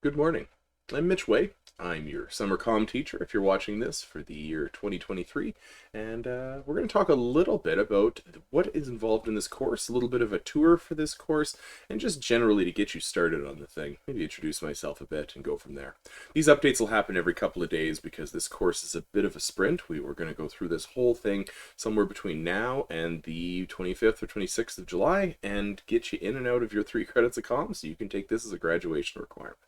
Good morning. I'm Mitch Way. I'm your summer comm teacher if you're watching this for the year 2023. And we're going to talk a little bit about what is involved in this course, a little bit of a tour for this course, and just generally to get you started on the thing. Maybe introduce myself a bit and go from there. These updates will happen every couple of days because this course is a bit of a sprint. We're going to go through this whole thing somewhere between now and the 25th or 26th of July and get you in and out of your 3 credits of comm so you can take this as a graduation requirement.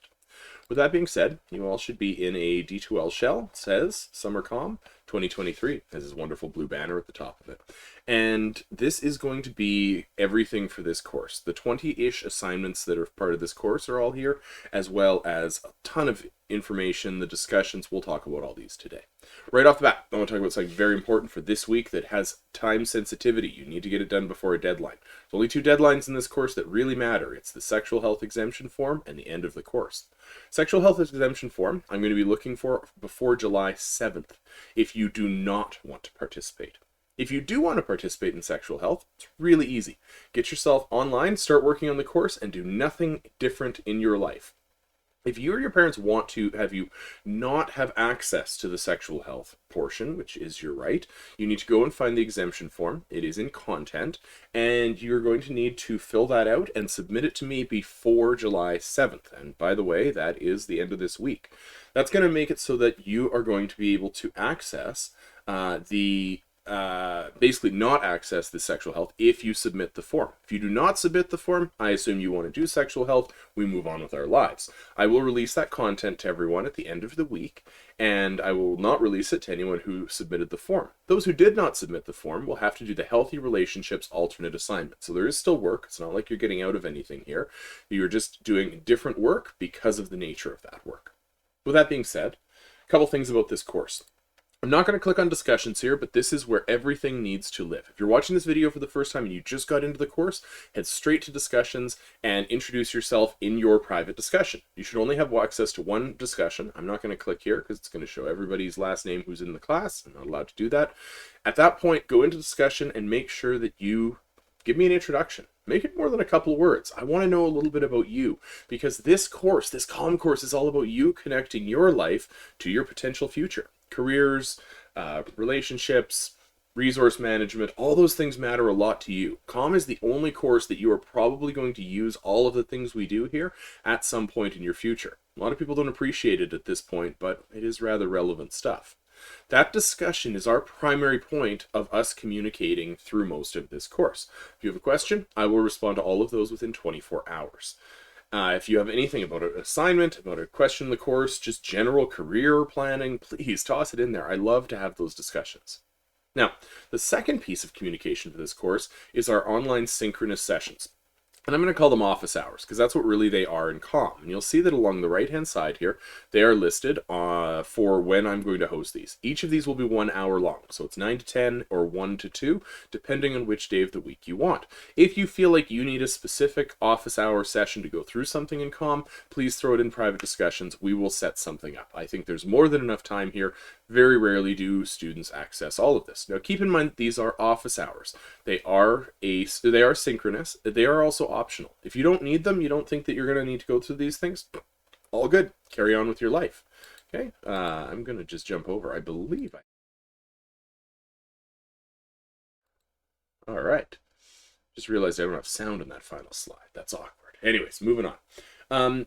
With that being said, you all should be in a D2L shell. It says SummerCom 2023. Has this wonderful blue banner at the top of it. And this is going to be everything for this course. The 20-ish assignments that are part of this course are all here, as well as a ton of information, the discussions. We'll talk about all these today. Right off the bat, I want to talk about something very important for this week that has time sensitivity. You need to get it done before a deadline. There's only 2 deadlines in this course that really matter. It's the sexual health exemption form and the end of the course. Sexual health exemption form, I'm going to be looking for before July 7th if you do not want to participate. If you do want to participate in sexual health, it's really easy. Get yourself online, start working on the course, and do nothing different in your life. If you or your parents want to have you not have access to the sexual health portion, which is your right, you need to go and find the exemption form. It is in content, and you're going to need to fill that out and submit it to me before July 7th. And by the way, that is the end of this week. That's going to make it so that you are going to be able to access basically not access the sexual health if you submit the form. If you do not submit the form, I assume you want to do sexual health, we move on with our lives. I will release that content to everyone at the end of the week, and I will not release it to anyone who submitted the form. Those who did not submit the form will have to do the Healthy Relationships alternate assignment. So there is still work. It's not like you're getting out of anything here. You're just doing different work because of the nature of that work. With that being said, a couple things about this course. I'm not going to click on discussions here, but this is where everything needs to live. If you're watching this video for the first time and you just got into the course, head straight to discussions and introduce yourself in your private discussion. You should only have access to one discussion. I'm not going to click here because it's going to show everybody's last name who's in the class. I'm not allowed to do that. At that point, go into discussion and make sure that you give me an introduction. Make it more than a couple words. I want to know a little bit about you because this course, this comm course, is all about you connecting your life to your potential future. Careers, relationships, resource management, all those things matter a lot to you. Comm is the only course that you are probably going to use all of the things we do here at some point in your future. A lot of people don't appreciate it at this point, but it is rather relevant stuff. That discussion is our primary point of us communicating through most of this course. If you have a question, I will respond to all of those within 24 hours. If you have anything about an assignment, about a question in the course, just general career planning, please toss it in there. I love to have those discussions. Now, the second piece of communication for this course is our online synchronous sessions. And I'm going to call them office hours because that's what really they are in comm. And you'll see that along the right-hand side here, they are listed for when I'm going to host these. Each of these will be 1 hour long. So it's 9 to 10 or 1 to 2, depending on which day of the week you want. If you feel like you need a specific office hour session to go through something in comm, please throw it in private discussions. We will set something up. I think there's more than enough time here. Very rarely do students access all of this. Now keep in mind these are office hours. They are synchronous. They are also optional. If you don't need them, you don't think that you're going to need to go through these things, all good. Carry on with your life. Okay, I'm going to just jump over. I believe All right. Just realized I don't have sound in that final slide. That's awkward. Anyways, moving on.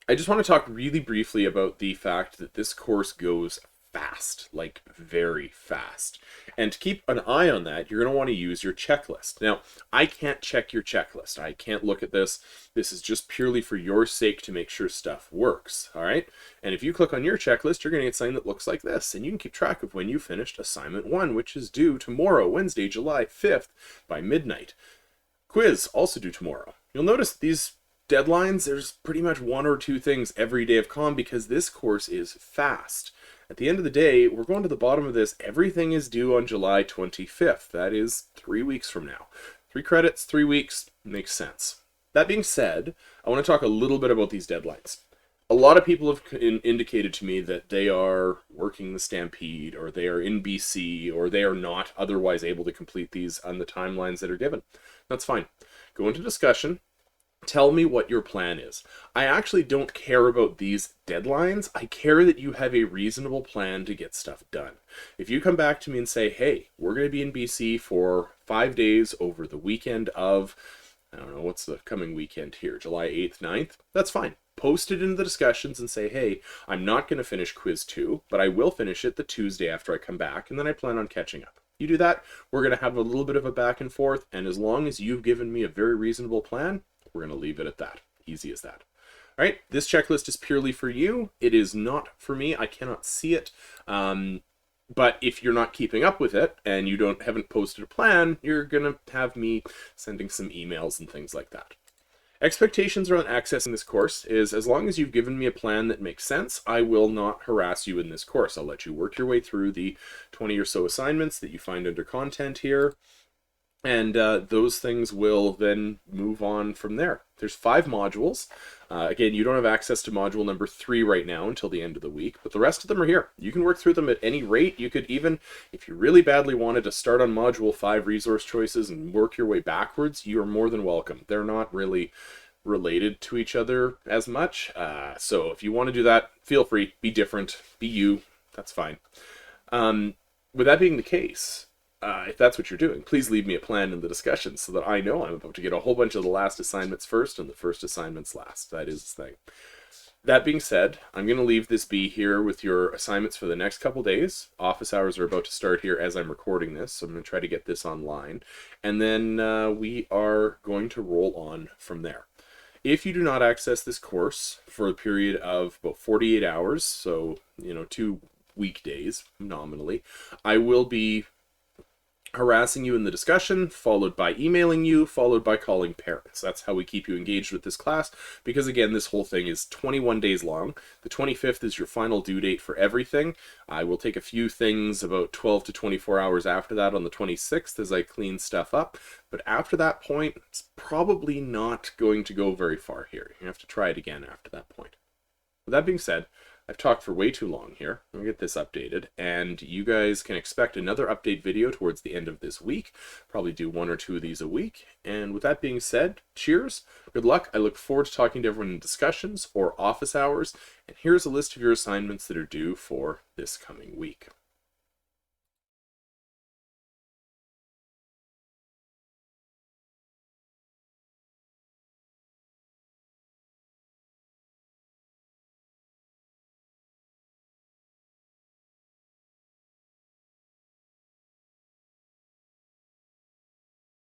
I just want to talk really briefly about the fact that this course goes fast, like very fast. And to keep an eye on that, you're going to want to use your checklist. Now, I can't check your checklist. I can't look at this. This is just purely for your sake to make sure stuff works, all right? And if you click on your checklist, you're going to get something that looks like this, and you can keep track of when you finished assignment 1, which is due tomorrow, Wednesday, July 5th by midnight. Quiz, also due tomorrow. You'll notice these deadlines, there's pretty much 1 or 2 things every day of comm because this course is fast. At the end of the day, we're going to the bottom of this. Everything is due on July 25th. That is 3 weeks from now. 3 credits, 3 weeks, makes sense. That being said, I want to talk a little bit about these deadlines. A lot of people have indicated to me that they are working the Stampede, or they are in BC, or they are not otherwise able to complete these on the timelines that are given. That's fine. Go into discussion. Tell me what your plan is. I actually don't care about these deadlines. I care that you have a reasonable plan to get stuff done. If you come back to me and say, hey, we're going to be in BC for 5 days over the weekend of, I don't know, what's the coming weekend here, July 8th, 9th, that's fine. Post it in the discussions and say, hey, I'm not going to finish quiz 2, but I will finish it the Tuesday after I come back, and then I plan on catching up. You do that, we're going to have a little bit of a back and forth, and as long as you've given me a very reasonable plan, we're going to leave it at that. Easy as that. All right, this checklist is purely for you. It is not for me. I cannot see it. But if you're not keeping up with it and you haven't posted a plan, you're going to have me sending some emails and things like that. Expectations around accessing this course is, as long as you've given me a plan that makes sense, I will not harass you in this course. I'll let you work your way through the 20 or so assignments that you find under content here. And those things will then move on from there. There's 5 modules. Again, you don't have access to module number 3 right now until the end of the week, but the rest of them are here. You can work through them at any rate. You could even, if you really badly wanted to start on module 5 resource choices and work your way backwards, you are more than welcome. They're not really related to each other as much. So if you want to do that, feel free. Be different. Be you. That's fine. With that being the case, if that's what you're doing, please leave me a plan in the discussion so that I know I'm about to get a whole bunch of the last assignments first and the first assignments last. That is the thing. That being said, I'm going to leave this be here with your assignments for the next couple days. Office hours are about to start here as I'm recording this, so I'm going to try to get this online. And then we are going to roll on from there. If you do not access this course for a period of about 48 hours, so, 2 weekdays nominally, I will be harassing you in the discussion, followed by emailing you, followed by calling parents. That's how we keep you engaged with this class, because again, this whole thing is 21 days long. The 25th is your final due date for everything. I will take a few things about 12 to 24 hours after that on the 26th as I clean stuff up, but after that point, it's probably not going to go very far here. You have to try it again after that point. With that being said, I've talked for way too long here. I'll get this updated, and you guys can expect another update video towards the end of this week. Probably do 1 or 2 of these a week. And with that being said, cheers, good luck. I look forward to talking to everyone in discussions or office hours. And here's a list of your assignments that are due for this coming week.